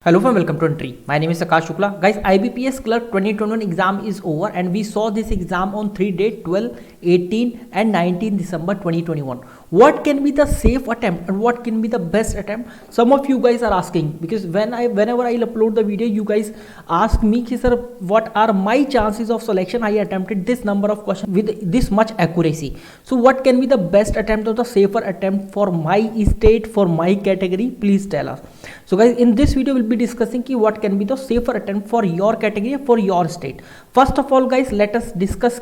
Hello and welcome to Entry. My name is Akash Shukla. Guys, IBPS Clerk 2021 exam is over and we saw this exam on 3 dates 12, 18 and 19 December 2021. What can be the safe attempt and what can be the best attempt? Some of you guys are asking because whenever I upload the video, you guys ask me, sir, what are my chances of selection? I attempted this number of questions with this much accuracy. So what can be the best attempt or the safer attempt for my state, for my category? Please tell us. So guys, in this video we'll be discussing what can be the safer attempt for your category, for your state. First of all guys, let us discuss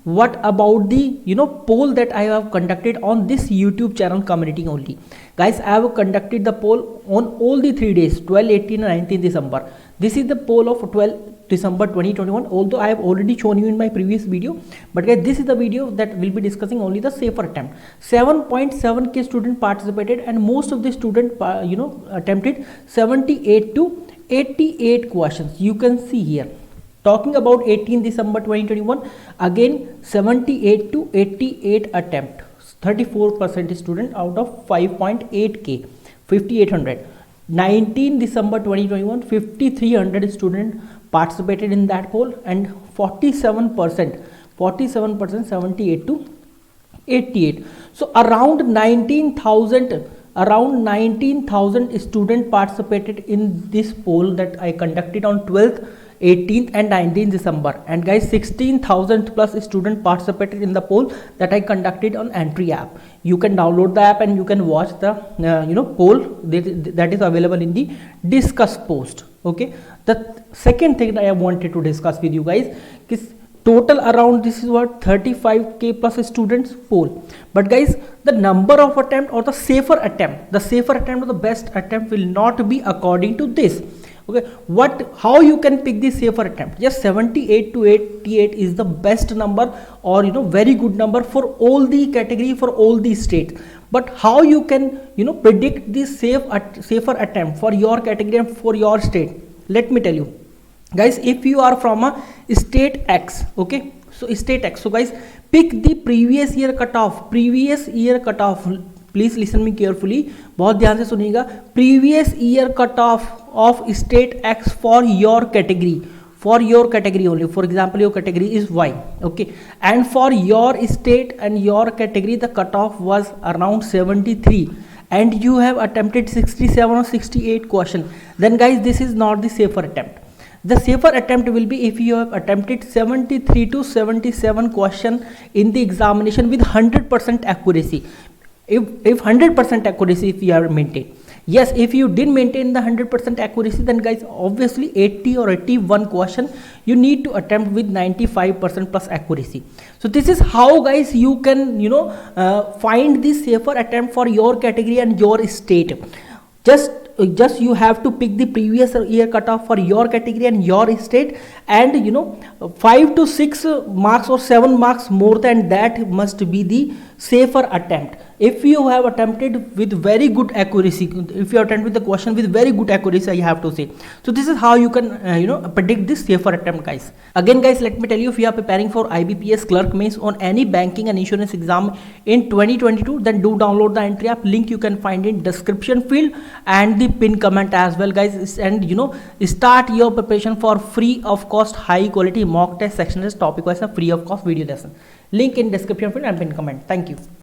what about the poll that I have conducted on this YouTube channel community only. Guys, I have conducted the poll on all the 3 days 12, 18 and 19 December. This is the poll of 12 December 2021, although I have already shown you in my previous video, but guys, this is the video that will be discussing only the safer attempt. 7.7k student participated and most of the student attempted 78 to 88 questions. You can see here, talking about 18 December 2021, again 78 to 88 attempt, 34% student out of 5.8k, 5800. 19 December 2021, 5300 students participated in that poll and 47% 78 to 88. So around 19,000 students participated in this poll that I conducted on 12th, 18th and 19th December, and guys 16,000 plus students participated in the poll that I conducted on Entry app. You can download the app and you can watch the poll that is available in the discuss post. Okay, the second thing that I wanted to discuss with you guys is total around this is what 35k plus students poll, but guys the number of attempt or the safer attempt or the best attempt will not be according to this. Okay, how you can pick the safer attempt? Yes, 78 to 88 is the best number or very good number for all the category, for all the states. But how you can predict the safer attempt for your category and for your state? Let me tell you guys, if you are from a state X, okay, so state X, so guys pick the previous year cutoff. Please listen me carefully, बहुत ध्यान से सुनिएगा. Previous year cutoff of state X for your category only. For example, your category is Y, okay, and for your state and your category the cutoff was around 73 and you have attempted 67 or 68 questions. Then guys, this is not the safer attempt. The safer attempt will be if you have attempted 73 to 77 question in the examination with 100% accuracy. If 100% accuracy if you have maintained. Yes, if you didn't maintain the 100% accuracy, then guys obviously 80 or 81 question you need to attempt with 95% plus accuracy. So this is how guys you can find the safer attempt for your category and your state. Just you have to pick the previous year cutoff for your category and your state, and 5 to 6 marks or 7 marks more than that must be the safer attempt. If you have attempted with very good accuracy, if you attempt with the question with very good accuracy, I have to say. So this is how you can predict this safer attempt, guys. Again guys, let me tell you, if you are preparing for IBPS clerk mains on any banking and insurance exam in 2022, then do download the Entry app. Link you can find in description field and the pin comment as well, guys. And start your preparation for free of cost high quality mock test, section test, topic wise, free of cost video lesson. Link in description field and pin comment. Thank you.